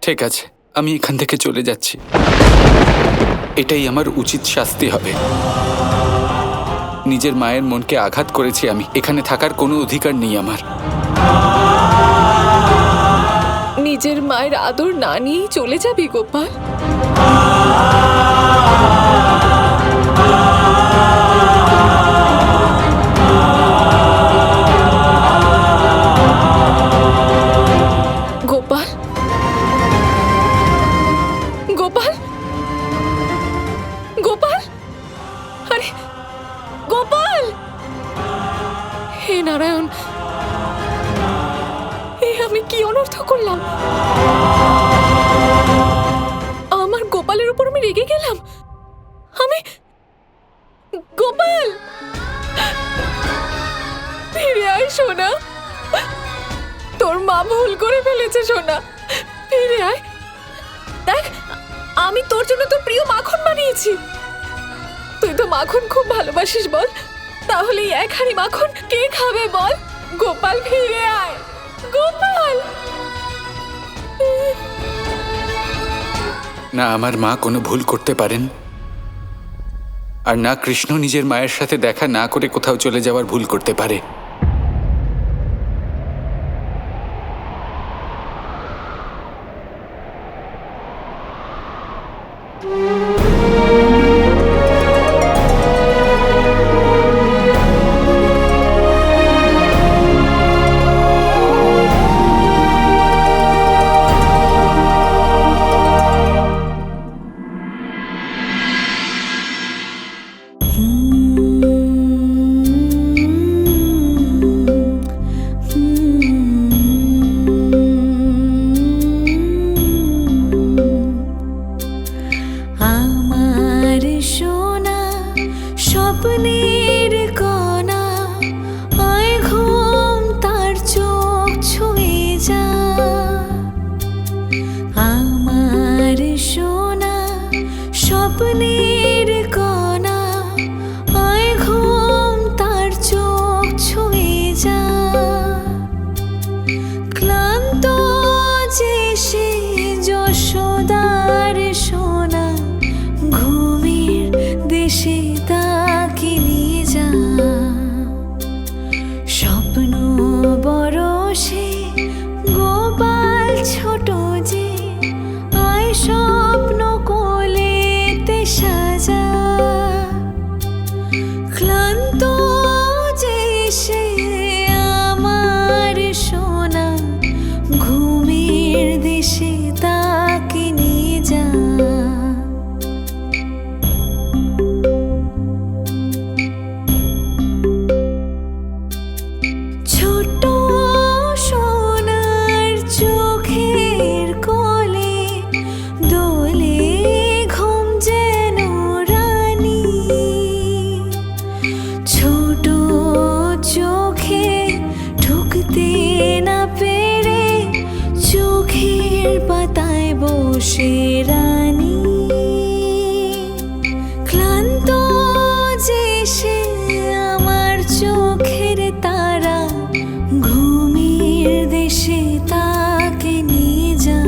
ঠিক আছে, আমি এখান থেকে চলে যাচ্ছি। এটাই আমার উচিত শাস্তি হবে। নিজের মায়ের মনকে আঘাত করেছি আমি। এখানে থাকার কোনো অধিকার নেই আমার। নিজের মায়ের আদর না নিয়েই চলে যাবি গোপাল? গোপাল, গোপাল, গোপাল, আরে গোপাল! হে নারায়ণ, আমি কি অনর্থ করলাম? আমার গোপালের উপর আমি রেগে গেলাম। আমি গোপাল, ফিরে আয় সোনা। তোর মা ভুল করে ফেলেছে সোনা, ফিরে আয়। দেখ, আমি তোর জন্য তোর প্রিয় মাখন বানিয়েছি। তুই তো মাখন খুব ভালোবাসিস বল, তাহলে এই এক হাঁড়ি মাখন কে খাবে বল? গোপাল ফিরে আয়, গোপাল। না আমার মা কোনো ভুল করতে পারেন, আর না কৃষ্ণ নিজের মায়ের সাথে দেখা না করে কোথাও চলে যাওয়ার ভুল করতে পারে। আমার সোনা স্বপ্নের কণা, আয় ঘুম তার চোখ ছুঁয়ে যা। আমার সোনা স্বপ্নের কণা, আয় ঘুম তার চোখ ছুঁয়ে যা। ক্লান্ত যে সে যশোদার সোনা, ঘুমের দেশে তাকে নিয়ে যা। স্বপ্ন বড় সে গোপাল ছোট যে, আয় স্বপ্ন কোলেতে সাজা। ক্লান্ত যে সে আমার সোনা, ঘুমের দেশে তাকে নিয়ে যা। ছোট সোনার চোখের কোলে দোলে ঘুম যেন রানী। ছোট চোখে ঢুকতে না পেরে চোখের পাতায় বসে রানী। ক্লান্ত যে সে আমার চোখের তারা, ঘুমের দেশে তাকে নিয়ে যা।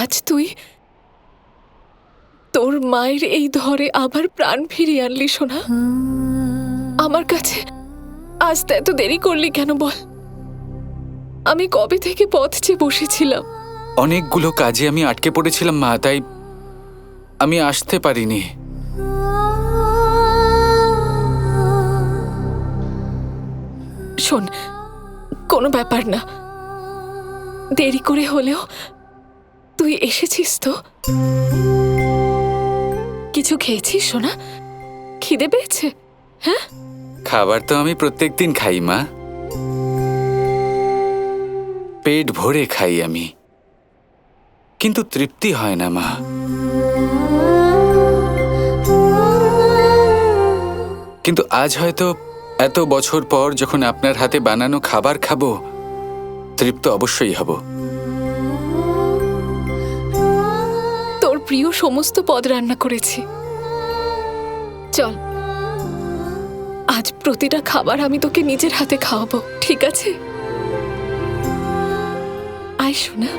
আজ তুই তোর মায়ের এই ধরে আবার প্রাণ ফিরিয়ে আনলি সোনা। আমার কাছে আসতে এত দেরি করলি কেন বল? আমি কবে থেকে পথ চেয়ে বসেছিলাম। অনেকগুলো কাজে আমি আটকে পড়েছিলাম মা, তাই আমি আসতে পারিনি। শোন, কোনো ব্যাপার না, দেরি করে হলেও তুই এসেছিস তো। কিছু খেয়েছিস সোনা? খিদে পেয়েছে? হ্যাঁ, খাবার তো আমি প্রত্যেকদিন খাই মা, পেট ভরে খাই আমি, কিন্তু তৃপ্তি হয় না মা। কিন্তু আজ হয়তো এত বছর পর যখন আপনার হাতে বানানো খাবার খাবো, তৃপ্ত অবশ্যই হব। তোর প্রিয় সমস্ত পদ রান্না করেছি। চল, আজ প্রতিটা খাবার আমি তোকে নিজের হাতে খাওয়াবো, ঠিক আছে? আয় শোনা।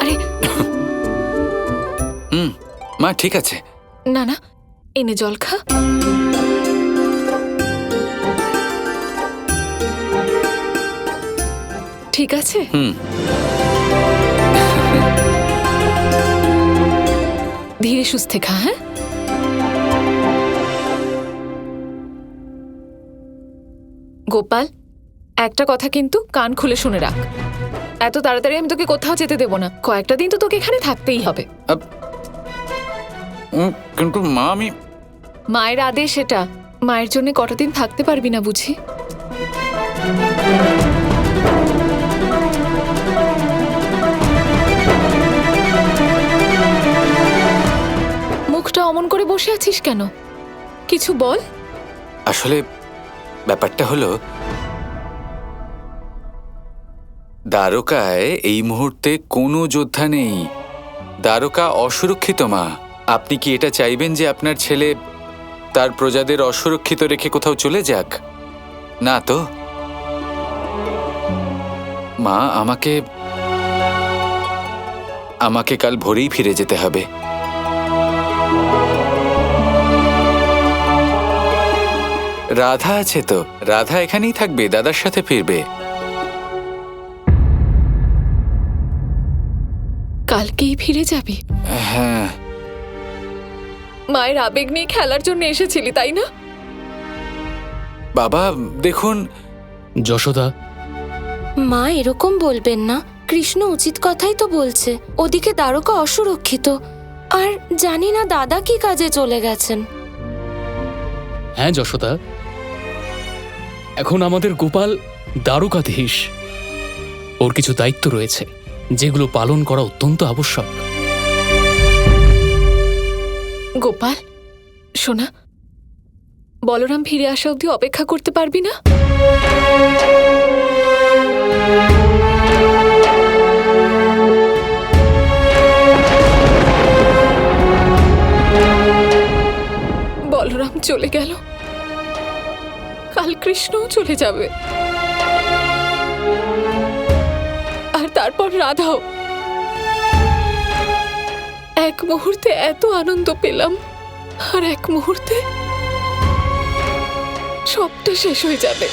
আরে মা ঠিক আছে। না না, এনে জল খা। ঠিক আছে? ধীরে সুস্থে খা, হ্যাঁ? গোপাল, একটা কথা কিন্তু কান খুলে শুনে রাখ। এত তাড়াতাড়ি আমি তোকে কোথাও যেতে দেবো না। কয়েকটা দিন তো তোকে এখানে থাকতেই হবে। কিন্তু মা, আমি মায়ের আদেশ এটা। মায়ের জন্য কটা দিন থাকতে পারবি না বুঝি? মুখটা অমন করে বসে আছিস কেন? কিছু বল। আসলে ব্যাপারটা হলো, দ্বারকায় এই মুহূর্তে কোনো যোদ্ধা নেই। দ্বারকা অসুরক্ষিত মা। আপনি কি এটা চাইবেন যে আপনার ছেলে তার প্রজাদের অসুরক্ষিত রেখে কোথাও চলে যাক? না তো মা, আমাকে কাল ভোরেই ফিরে যেতে হবে। রাধা আছে তো, রাধা এখানেই থাকবে, দাদার সাথে ফিরবে। কালকেই ফিরে যাবি? হ্যাঁ। মায়ের আবেগ নিয়ে খেলার জন্য এসেছিলি, তাই না? বাবা দেখুন। যশোদা, মা এরকম বলবেন না। কৃষ্ণ উচিত কথাই তো বলছে। ওদিকে দ্বারকা অসুরক্ষিত, আর জানি না দাদা কি কাজে চলে গেছেন। হ্যাঁ যশোদা, এখন আমাদের গোপাল দ্বারকাধীশ। ওর কিছু দায়িত্ব রয়েছে যেগুলো পালন করা অত্যন্ত আবশ্যক। গোপাল শোনা, বলরাম ফিরে আসা অবধি অপেক্ষা করতে পারবি না? বলরাম চলে গেল, কাল কৃষ্ণও চলে যাবে, আর তারপর রাধাও। এক মুহূর্তে এত আনন্দ পেলাম, আর এক মুহূর্তে সবটা শেষ হয়ে যাবে।